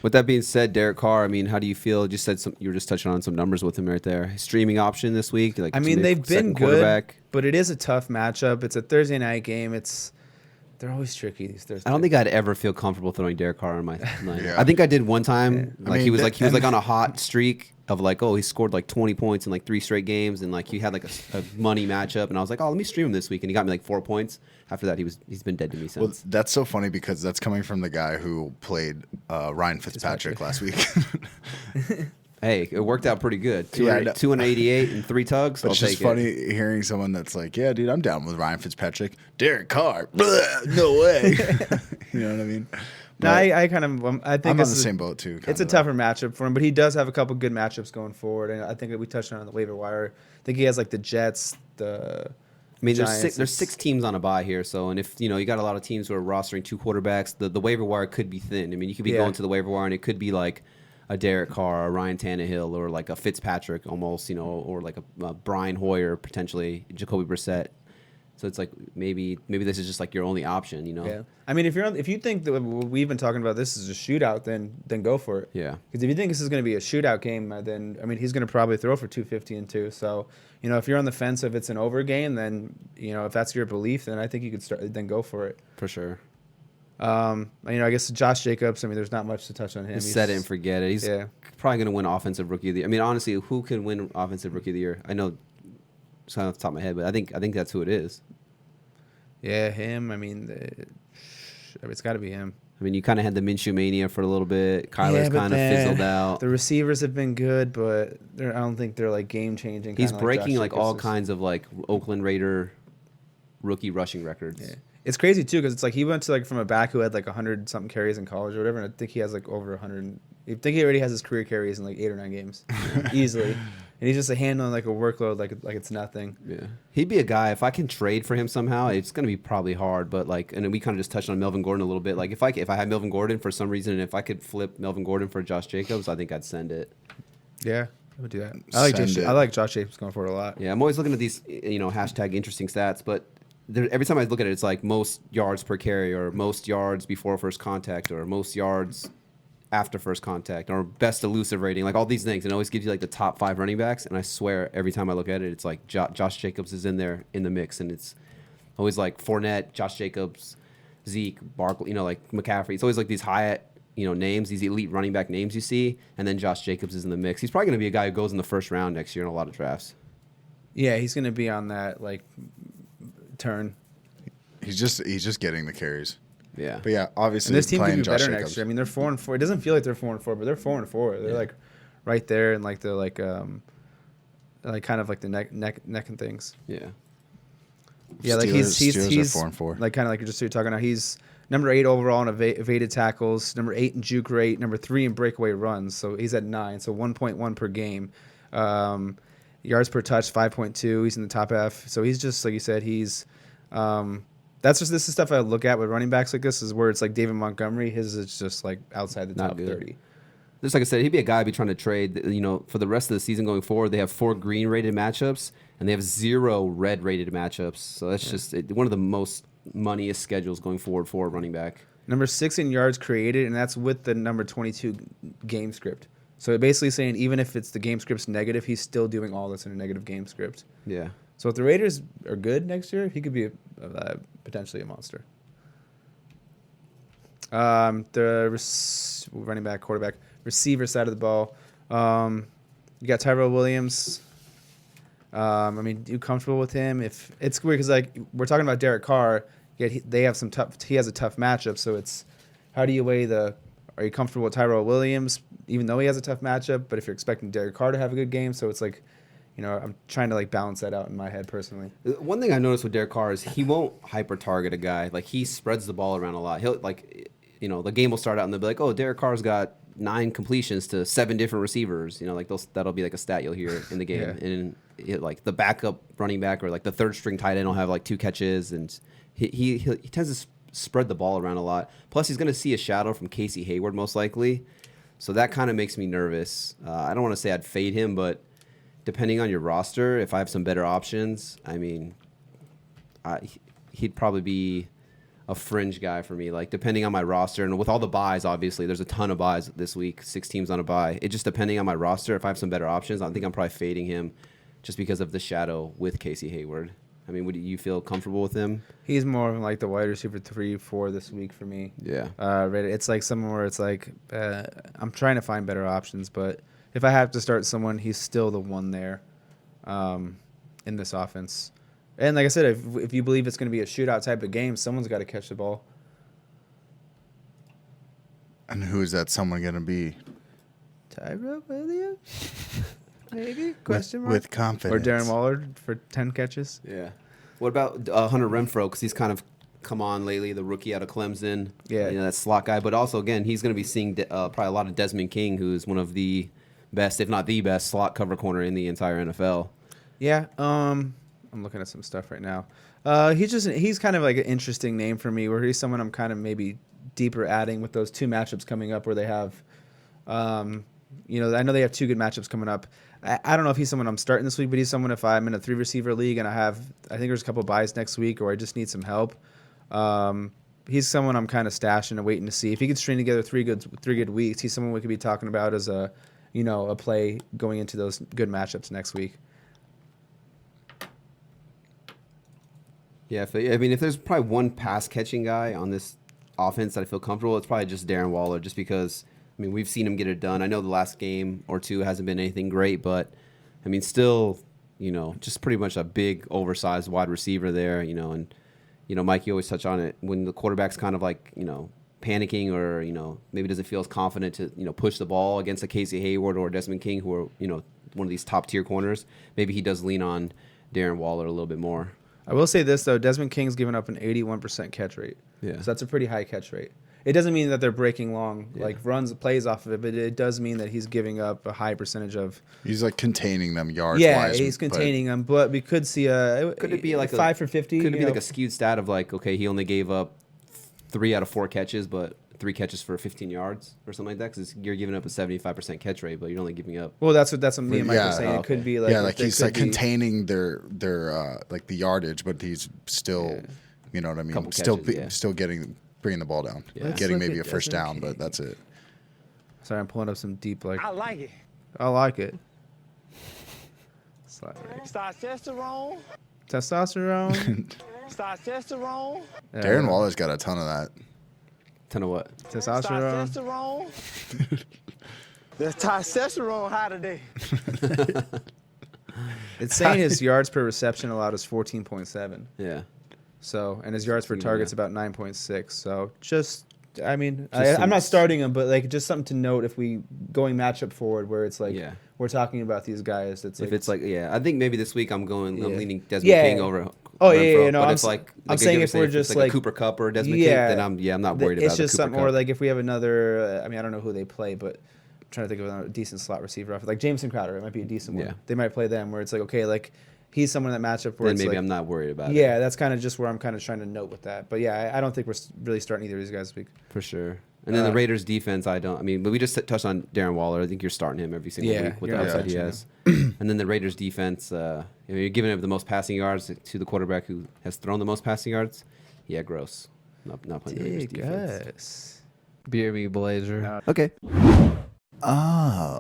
With that being said, Derek Carr, I mean, how do you feel? Just said you were just touching on some numbers with him right there. His streaming option this week, like I mean, they've been good, quarterback. but it is a tough matchup. It's a Thursday night game. They're always tricky these Thursdays. I don't think I'd ever feel comfortable throwing Derek Carr on my line. Yeah. I think I did one time. I Like mean, he was like on a hot streak of like, oh, he scored like 20 points in like 3 straight games, and like he had like a money matchup, and I was like, oh, let me stream him this week, and he got me like 4 points. After that, he's been dead to me since. Well, that's so funny because that's coming from the guy who played Ryan Fitzpatrick last week. Hey, it worked out pretty good. Yeah, I know. 288 and 3 tugs. But I'll it's just take funny it. hearing someone that's like, yeah, dude, I'm down with Ryan Fitzpatrick. Derek Carr, blah, no way. You know what I mean? No, I kind of I think I'm on this the is same boat too. It's a tougher matchup for him, but he does have a couple good matchups going forward, and I think that we touched on the waiver wire. I think he has like the Jets, the. I mean, Giants. there's 6 teams on a bye here, so and if you got a lot of teams who are rostering 2 quarterbacks, the waiver wire could be thin. I mean, you could be going to the waiver wire, and it could be like a Derek Carr, a Ryan Tannehill, or like a Fitzpatrick almost, or like a Brian Hoyer potentially, Jacoby Brissett. So it's like maybe this is just like your only option, Yeah, I mean, if you think that we've been talking about this is a shootout, then go for it. Yeah. Because if you think this is going to be a shootout game, then I mean he's going to probably throw for 250 and 2. So if you're on the fence if it's an over game, then if that's your belief, then I think you could then go for it. For sure. I guess Josh Jacobs. I mean, there's not much to touch on him. He's set it and forget it. He's probably going to win Offensive Rookie of the Year. I mean, honestly, who can win Offensive Rookie of the Year? I know it's kind of off the top of my head, but I think that's who it is. Yeah, him. I mean, it's got to be him. I mean, you kind of had the Minshew mania for a little bit. Kyler's kind of fizzled out. The receivers have been good, but I don't think they're like game changing. He's breaking like all kinds of like Oakland Raider rookie rushing records. Yeah. It's crazy too because it's like he went to like from a back who had like 100 something carries in college or whatever, and I think he has like over 100. I think he already has his career carries in like 8 or 9 games easily, and he's just handling like a workload like it's nothing. Yeah, he'd be a guy if I can trade for him somehow. It's gonna be probably hard, but like, and then we kind of just touched on Melvin Gordon a little bit. Like if I had Melvin Gordon for some reason, and if I could flip Melvin Gordon for Josh Jacobs, I think I'd send it. Yeah, I would do that. I like Josh Jacobs going for it a lot. Yeah, I'm always looking at these hashtag interesting stats, but every time I look at it, it's like most yards per carry, or most yards before first contact, or most yards after first contact, or best elusive rating, like all these things. And it always gives you like the top 5 running backs. And I swear every time I look at it, it's like Josh Jacobs is in there in the mix. And it's always like Fournette, Josh Jacobs, Zeke, Barkley, like McCaffrey. It's always like these high, names, these elite running back names you see. And then Josh Jacobs is in the mix. He's probably going to be a guy who goes in the first round next year in a lot of drafts. Yeah, he's going to be on that like turn. He's just getting the carries. Yeah. But yeah, obviously and this team could be better Jacobs. next year. I mean, they're 4-4. It doesn't feel like they're 4-4, but they're 4-4. They're like right there, and like they're like kind of like the neck and things. Yeah. Yeah, like Steelers he's are 4-4. like kind of like you're talking about. He's number 8 overall in evaded tackles, number 8 in juke rate, number 3 in breakaway runs. So he's at 9, so 1.1 per game. Yards per touch 5.2. He's in the top F. So he's just like you said. He's this is stuff I look at with running backs like this is where it's like David Montgomery. His is just like outside the top 30. Just like I said, he'd be a guy I'd be trying to trade. For the rest of the season going forward, they have 4 green rated matchups and they have 0 red rated matchups. So that's just one of the most moneyest schedules going forward for a running back. Number 6 in yards created, and that's with the number 22 game script. So basically saying even if it's the game script's negative, he's still doing all this in a negative game script. Yeah. So if the Raiders are good next year, he could be potentially a monster. The running back, quarterback, receiver side of the ball. You got Tyrell Williams. I mean, you comfortable with him? If it's weird because like we're talking about Derek Carr, yet he has a tough matchup. So it's how do you weigh are you comfortable with Tyrell Williams even though he has a tough matchup? But if you're expecting Derek Carr to have a good game, so it's like. I'm trying to like balance that out in my head personally. One thing I noticed with Derek Carr is he won't hyper target a guy. Like he spreads the ball around a lot. He'll the game will start out and they'll be like, oh, Derek Carr's got 9 completions to 7 different receivers. Like that'll be like a stat you'll hear in the game. And like the backup running back or like the third string tight end will have like 2 catches, and he tends to spread the ball around a lot. Plus he's going to see a shadow from Casey Hayward most likely, so that kind of makes me nervous. I don't want to say I'd fade him, but depending on your roster, if I have some better options, I mean, he'd probably be a fringe guy for me. Like depending on my roster and with all the buys, obviously there's a ton of buys this week. 6 teams on a buy. It just depending on my roster. If I have some better options, I think I'm probably fading him, just because of the shadow with Casey Hayward. I mean, would you feel comfortable with him? He's more of like the wide receiver 3-4 this week for me. Yeah. It's like someone where it's like I'm trying to find better options, but if I have to start someone, he's still the one there in this offense. And like I said, if you believe it's going to be a shootout type of game, someone's got to catch the ball. And who is that someone going to be? Tyrell Williams? Maybe? Question mark? With confidence. Or Darren Waller for 10 catches? Yeah. What about Hunter Renfrow? Because he's kind of come on lately, the rookie out of Clemson. Yeah. You know, that slot guy. But also, again, he's going to be seeing probably a lot of Desmond King, who's one of the best, if not the best, slot cover corner in the entire NFL. Yeah. I'm looking at some stuff right now. He's kind of like an interesting name for me, where he's someone I'm kind of maybe deeper adding with those 2 matchups coming up where they have, I know they have 2 good matchups coming up. I don't know if he's someone I'm starting this week, but he's someone if I'm in a 3 receiver league and I think there's a couple buys next week or I just need some help. He's someone I'm kind of stashing and waiting to see if he could string together 3 good weeks. He's someone we could be talking about as a play going into those good matchups next week. Yeah, if there's probably one pass catching guy on this offense that I feel comfortable, it's probably just Darren Waller, just because, I mean, we've seen him get it done. I know the last game or 2 hasn't been anything great, but, I mean, still, just pretty much a big, oversized wide receiver there, and, Mike, you always touch on it. When the quarterback's kind of like, panicking or, maybe doesn't feel as confident to, push the ball against a Casey Hayward or Desmond King, who are, one of these top-tier corners, maybe he does lean on Darren Waller a little bit more. I will say this, though. Desmond King's given up an 81% catch rate. Yeah. So that's a pretty high catch rate. It doesn't mean that they're breaking long, plays off of it, but it does mean that he's giving up a high percentage of... He's like containing them yards. Yeah, he's containing them, but we could see could it be like 5 for 50? Could it be like a skewed stat of like, okay, he only gave up 3 out of 4 catches, but 3 catches for 15 yards or something like that? Because you're giving up a 75% catch rate, but you're only giving up... Well, that's what me and Mike were saying. okay. It could be like... Yeah, like he's like containing their like the yardage, but he's still, you know what I mean? Couple Still catches, still bringing the ball down. Yeah. Getting Let's maybe look a at first Desmond down, but King. that's it. Sorry, I'm pulling up some deep, like... I like it. I like it. Slot rate. Testosterone. Testosterone. Testosterone. Darren Waller's got a ton of that. Ton of what? Testosterone. Testosterone. There's testosterone high today. It's saying his yards per reception allowed is 14.7. Yeah. So, and his yards per Even target's that. about 9.6. So, I'm some- not starting him, but like just something to note if we going matchup forward where it's like Yeah. we're talking about these guys. It's like, If it's like, I think maybe this week I'm Yeah. leaning Desmond Yeah. King over. Oh, yeah, Renfrow. yeah, no, but I'm if like I'm I saying give if it, we're it's just like like a Cooper Cup or Desmond yeah, King, then I'm not worried about it's just the Cooper something Cup. where like if we have another, I don't know who they play, but I'm trying to think of a decent slot receiver off like Jameson Crowder. It might be a decent one. Yeah. They might play them where it's like okay, like he's someone in that matchup where then it's maybe like, I'm not worried about it. yeah, that's kind of just where I'm kind of trying to note with that. But yeah, I don't think we're really starting either of these guys this week. For sure. And then the Raiders defense, but we just touched on Darren Waller. I think you're starting him every single week with the you're upside he touching has. And then the Raiders defense, you're giving up the most passing yards to the quarterback who has thrown the most passing yards. Yeah, gross. Not playing the Raiders defense. Guys. BRB Blazer. No. Okay. Oh.